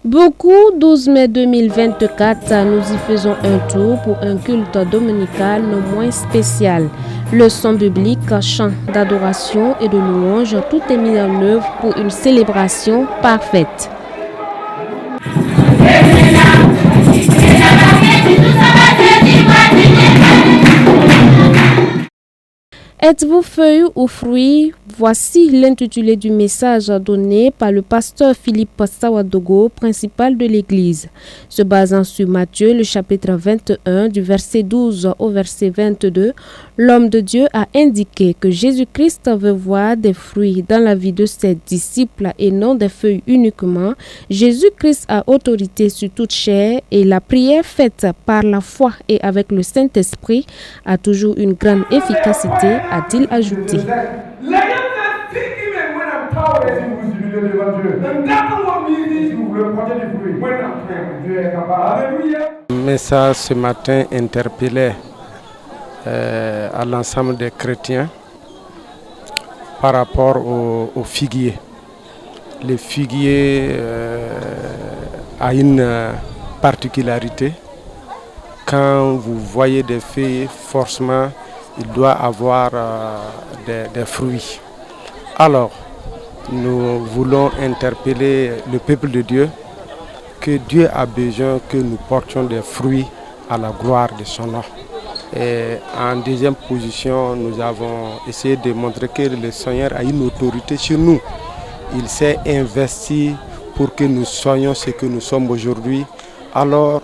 Beaucoup, 12 mai 2024, nous y faisons un tour pour un culte dominical non moins spécial. Leçons bibliques, chants d'adoration et de louange, tout est mis en œuvre pour une célébration parfaite. Êtes-vous feuilles ou fruits? Voici l'intitulé du message donné par le pasteur Philippe Sawadogo, principal de l'Église. Se basant sur Matthieu, le chapitre 21, du verset 12 au verset 22, l'homme de Dieu a indiqué que Jésus-Christ veut voir des fruits dans la vie de ses disciples et non des feuilles uniquement. Jésus-Christ a autorité sur toute chair et la prière faite par la foi et avec le Saint-Esprit a toujours une grande efficacité, a-t-il ajouté. Mais ça, ce matin, interpellait à l'ensemble des chrétiens par rapport aux figuiers. Les figuiers a une particularité. Quand vous voyez des feuilles, forcément, il doit avoir des fruits. Alors, nous voulons interpeller le peuple de Dieu, que Dieu a besoin que nous portions des fruits à la gloire de son nom. Et en deuxième position, nous avons essayé de montrer que le Seigneur a une autorité sur nous. Il s'est investi pour que nous soyons ce que nous sommes aujourd'hui. Alors,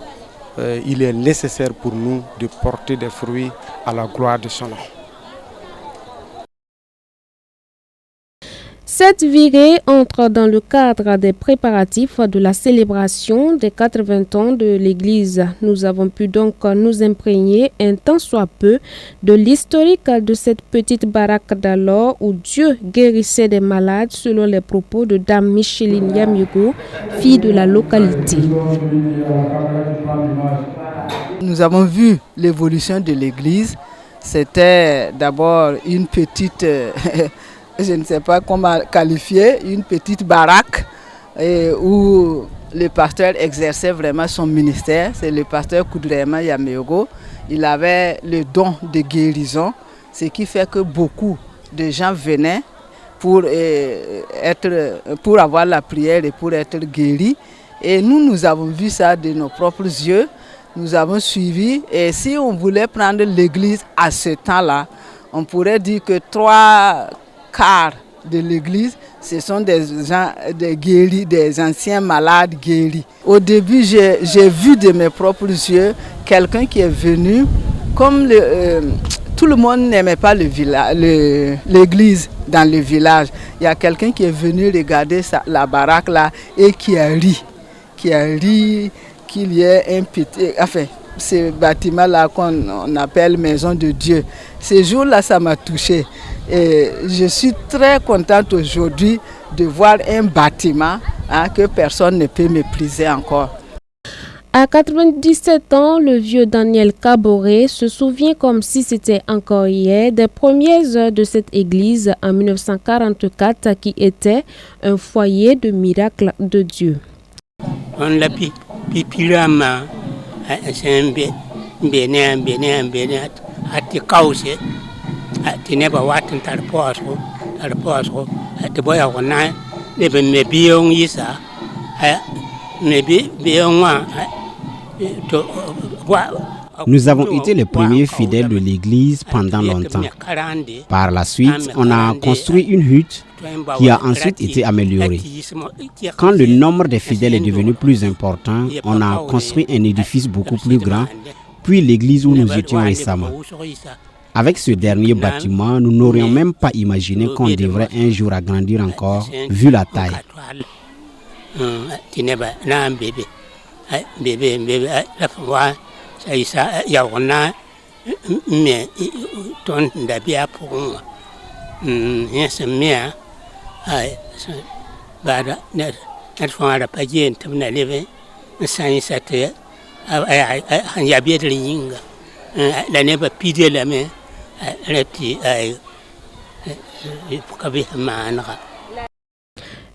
il est nécessaire pour nous de porter des fruits à la gloire de son nom. Cette virée entre dans le cadre des préparatifs de la célébration des 80 ans de l'Église. Nous avons pu donc nous imprégner un tant soit peu de l'historique de cette petite baraque d'alors où Dieu guérissait des malades selon les propos de Dame Micheline Yamigo, fille de la localité. Nous avons vu l'évolution de l'Église. C'était d'abord une petite... je ne sais pas comment qualifier, une petite baraque où le pasteur exerçait vraiment son ministère. C'est le pasteur Koudrema Yameogo. Il avait le don de guérison, ce qui fait que beaucoup de gens venaient pour avoir la prière et pour être guéris. Et nous avons vu ça de nos propres yeux. Nous avons suivi. Et si on voulait prendre l'église à ce temps-là, on pourrait dire que 3/4 de l'église, ce sont des gens des guéris, des anciens malades guéris. Au début, j'ai vu de mes propres yeux quelqu'un qui est venu, comme tout le monde n'aimait pas l'église dans le village. Il y a quelqu'un qui est venu regarder la baraque là et qui a ri qu'il y ait un petit... Enfin, ce bâtiment-là qu'on appelle Maison de Dieu. Ce jour-là, ça m'a touché. Et je suis très contente aujourd'hui de voir un bâtiment que personne ne peut mépriser encore. À 97 ans, le vieux Daniel Caboret se souvient comme si c'était encore hier des premières heures de cette église en 1944 qui était un foyer de miracles de Dieu. On l'a pipirama, c'est un bénin, à te causer. Tu n'es pas wattant à poche, te boy à one, never may be on Yisa, maybe be on one. Nous avons été les premiers fidèles de l'église pendant longtemps. Par la suite, on a construit une hutte qui a ensuite été améliorée. Quand le nombre des fidèles est devenu plus important, on a construit un édifice beaucoup plus grand, puis l'église où nous étions récemment. Avec ce dernier bâtiment, nous n'aurions même pas imaginé qu'on devrait un jour agrandir encore, vu la taille.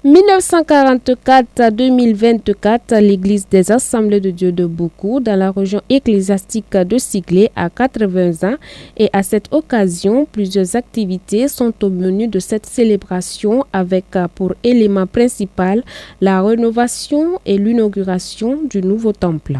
1944 à 2024, l'église des Assemblées de Dieu de Boukou dans la région ecclésiastique de Siglé a 80 ans et à cette occasion, plusieurs activités sont au menu de cette célébration avec pour élément principal la rénovation et l'inauguration du nouveau temple.